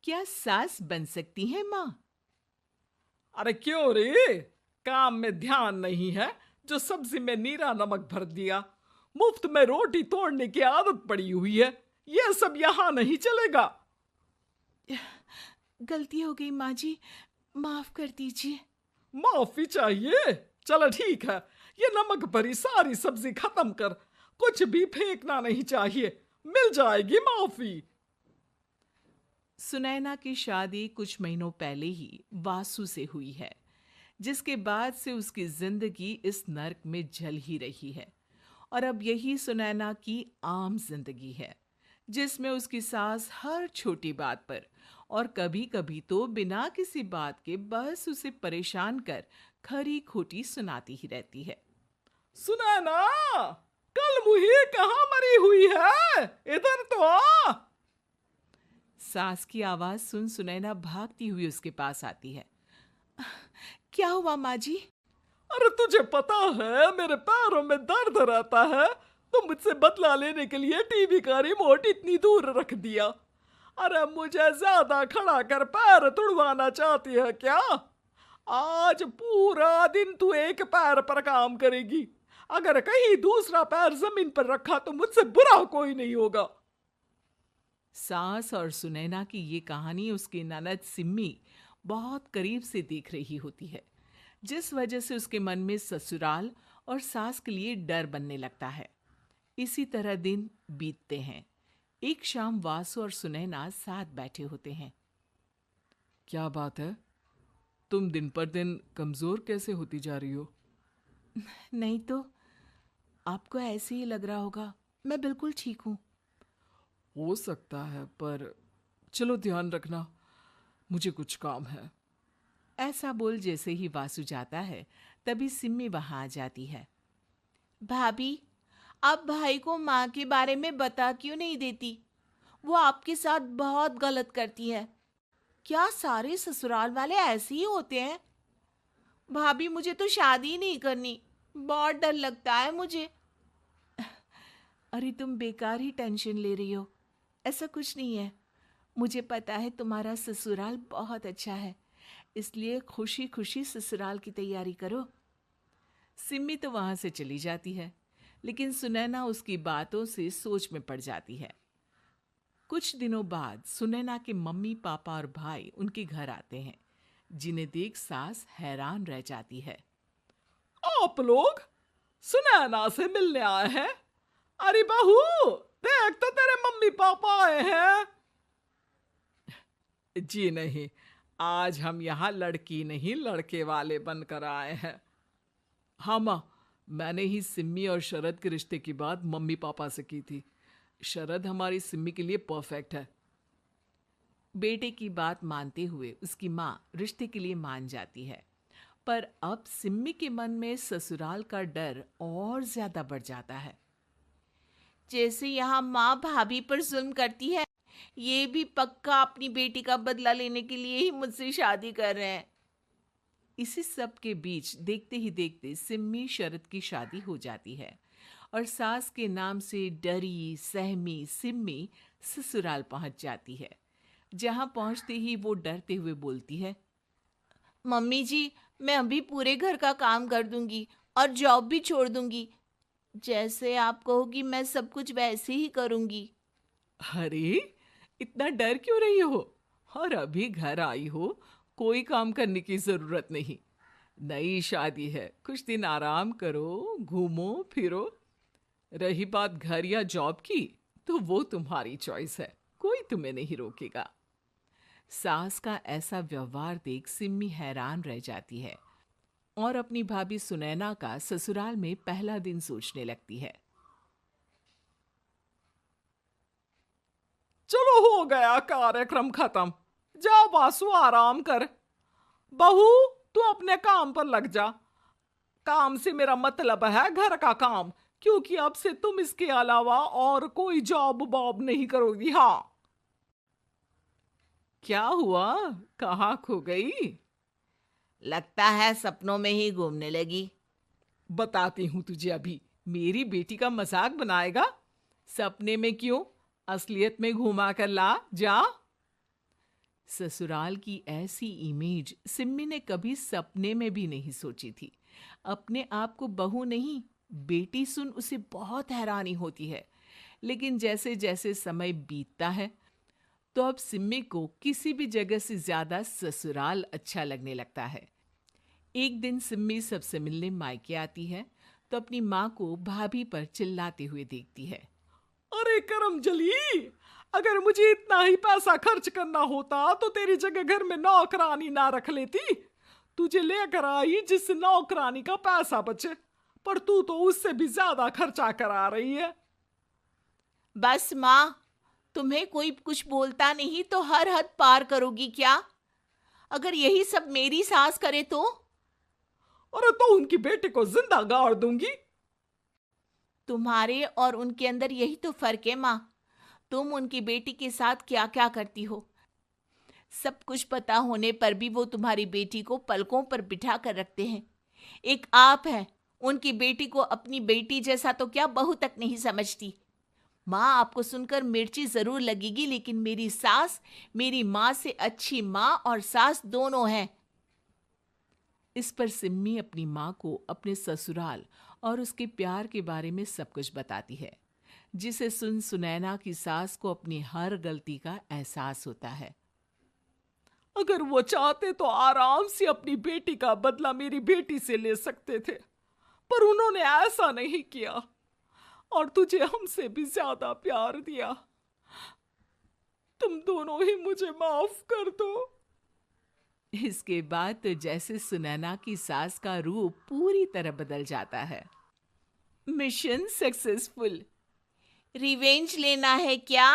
क्या सास बन सकती है माँ? अरे क्यों रे? काम में ध्यान नहीं है जो सब्जी में नीरा नमक भर दिया। मुफ्त में रोटी तोड़ने की आदत पड़ी हुई है। ये सब यहाँ नहीं चलेगा। गलती हो गई माँ जी, माफ कर दीजिए। माफी चाहिए? चलो ठीक है, ये नमक भरी सारी सब्जी खत्म कर। कुछ भी फेंकना नहीं चाहिए, मिल जाएगी माफी। सुनैना की शादी कुछ महीनों पहले ही वासु से हुई है, जिसके बाद से उसकी जिंदगी इस नर्क में जल ही रही है। और अब यही सुनैना की आम जिंदगी है, जिसमें उसकी सास हर छोटी बात पर और कभी-कभी तो बिना किसी बात के बस उसे परेशान कर खरी खोटी सुनाती ही रहती है। सुनैना, कल मुही कहाँ मरी हुई है? इधर तो आ। सास की आवाज सुन सुनैना भागती हुई उसके पास आती है। क्या हुआ माँ जी? अरे तुझे पता है मेरे पैरों में दर्द रहता है, तो मुझसे बदला लेने के लिए टीवी का रिमोट इतनी दूर रख दिया। अरे मुझे ज्यादा खड़ा कर पैर तुड़वाना चाहती है क्या? आज पूरा दिन तू एक पैर पर काम करेगी। अगर कहीं दूसरा पैर जमीन पर रखा तो मुझसे बुरा कोई नहीं होगा। सास और सुनैना की ये कहानी उसकी ननद सिम्मी बहुत करीब से देख रही होती है, जिस वजह से उसके मन में ससुराल और सास के लिए डर बनने लगता है। इसी तरह दिन बीतते हैं। एक शाम वासु और सुनैना साथ बैठे होते हैं। क्या बात है? तुम दिन पर दिन कमजोर कैसे होती जा रही हो? नहीं तो, आपको ऐसे ही लग रहा होगा, मैं बिल्कुल ठीक हूँ। हो सकता है, पर चलो ध्यान रखना, मुझे कुछ काम है। ऐसा बोल जैसे ही वासु जाता है, तभी सिम्मी वहां आ जाती है। भाभी, आप भाई को माँ के बारे में बता क्यों नहीं देती? वो आपके साथ बहुत गलत करती है। क्या सारे ससुराल वाले ऐसे ही होते हैं? भाभी, मुझे तो शादी ही नहीं करनी, बहुत डर लगता है मुझे। अरे तुम बेकार ही टेंशन ले रही हो, ऐसा कुछ नहीं है। मुझे पता है तुम्हारा ससुराल बहुत अच्छा है, इसलिए खुशी खुशी ससुराल की तैयारी करो। सिम्मी तो वहां से चली जाती है, लेकिन सुनैना उसकी बातों से सोच में पड़ जाती है। कुछ दिनों बाद सुनैना के मम्मी पापा और भाई उनके घर आते हैं, जिन्हें देख सास हैरान रह जाती है। आप लोग सुनैना से मिलने आए हैं? अरे बहू, देख तो तेरे मम्मी पापा आए हैं। जी नहीं, आज हम यहाँ लड़की नहीं लड़के वाले बनकर आए हैं। हाँ माँ, मैंने ही सिम्मी और शरद के रिश्ते की बात मम्मी पापा से की थी। शरद हमारी सिम्मी के लिए परफेक्ट है। बेटे की बात मानते हुए उसकी माँ रिश्ते के लिए मान जाती है, पर अब सिम्मी के मन में ससुराल का डर और ज्यादा बढ़ जाता है। जैसे यहाँ माँ भाभी पर जुल्म करती है, ये भी पक्का अपनी बेटी का बदला लेने के लिए ही मुझसे शादी कर रहे हैं। इसी सब के बीच देखते ही देखते सिम्मी शरद की शादी हो जाती है और सास के नाम से डरी सहमी सिम्मी ससुराल पहुंच जाती है। जहां पहुंचते ही वो डरते हुए बोलती है, मम्मी जी, मैं अभी पूरे घर का काम कर दूंगी और जॉब भी छोड़ दूंगी। जैसे आप कहोगी मैं सब कुछ वैसे ही करूंगी। अरे, इतना डर क्यों रही हो? और अभी घर आई हो, कोई काम करने की जरूरत नहीं। नई शादी है, कुछ दिन आराम करो, घूमो फिरो। रही बात घर या जॉब की, तो वो तुम्हारी चॉइस है, कोई तुम्हें नहीं रोकेगा। सास का ऐसा व्यवहार देख सिम्मी हैरान रह जाती है और अपनी भाभी सुनैना का ससुराल में पहला दिन सोचने लगती है। चलो, हो गया कार्यक्रम खत्म। जा वासु, आराम कर। बहू, तू अपने काम पर लग जा। काम से मेरा मतलब है घर का काम, क्योंकि अब से तुम इसके अलावा और कोई जॉब बॉब नहीं करोगी। हाँ। क्या हुआ? कहाँ खो गई? लगता है सपनों में ही घूमने लगी। बताती हूं तुझे अभी। मेरी बेटी का मजाक बनाएगा? सपने में क्यों, असलियत में घुमा कर ला। जा। ससुराल की ऐसी इमेज सिम्मी ने कभी सपने में भी नहीं सोची थी। अपने आप को बहू नहीं, बेटी सुन उसे बहुत हैरानी होती है। लेकिन जैसे जैसे समय बीतता है तो अब सिम्मी को किसी भी जगह से ज्यादा ससुराल अच्छा लगने लगता है। एक दिन सिम्मी सबसे मिलने मायके आती है तो अपनी माँ को भाभी पर चिल्लाते हुए देखती है। अरे करमजली, अगर मुझे इतना ही पैसा खर्च करना होता तो तेरी जगह घर में नौकरानी ना रख लेती। तुझे लेकर आई जिस नौकरानी का पैसा बचे, पर तू तो उससे भी ज्यादा खर्चा करा रही है। बस माँ, तुम्हें कोई कुछ बोलता नहीं तो हर हद पार करोगी क्या? अगर यही सब मेरी सास करे तो? अरे तो उनकी बेटी को जिंदा गाड़ दूंगी। तुम्हारे और उनके अंदर यही तो फर्क है माँ। तुम उनकी बेटी के साथ क्या क्या करती हो, सब कुछ पता होने पर भी वो तुम्हारी बेटी को पलकों पर बिठा कर रखते हैं। एक आप है, उनकी बेटी को अपनी बेटी जैसा तो क्या बहू तक नहीं समझती। माँ, आपको सुनकर मिर्ची जरूर लगेगी, लेकिन मेरी सास मेरी माँ से अच्छी माँ और सास दोनों हैं। इस पर सिम्मी अपनी माँ को अपने ससुराल और उसके प्यार के बारे में सब कुछ बताती है, जिसे सुन सुनैना की सास को अपनी हर गलती का एहसास होता है। अगर वो चाहते तो आराम से अपनी बेटी का बदला मेरी बेटी से ले सकते थे, पर उन्होंने ऐसा नहीं किया और तुझे हमसे भी ज्यादा प्यार दिया। तुम दोनों ही मुझे माफ कर दो। इसके बाद तो जैसे सुनैना की सास का रूप पूरी तरह बदल जाता है। Mission successful. रिवेंज लेना है क्या?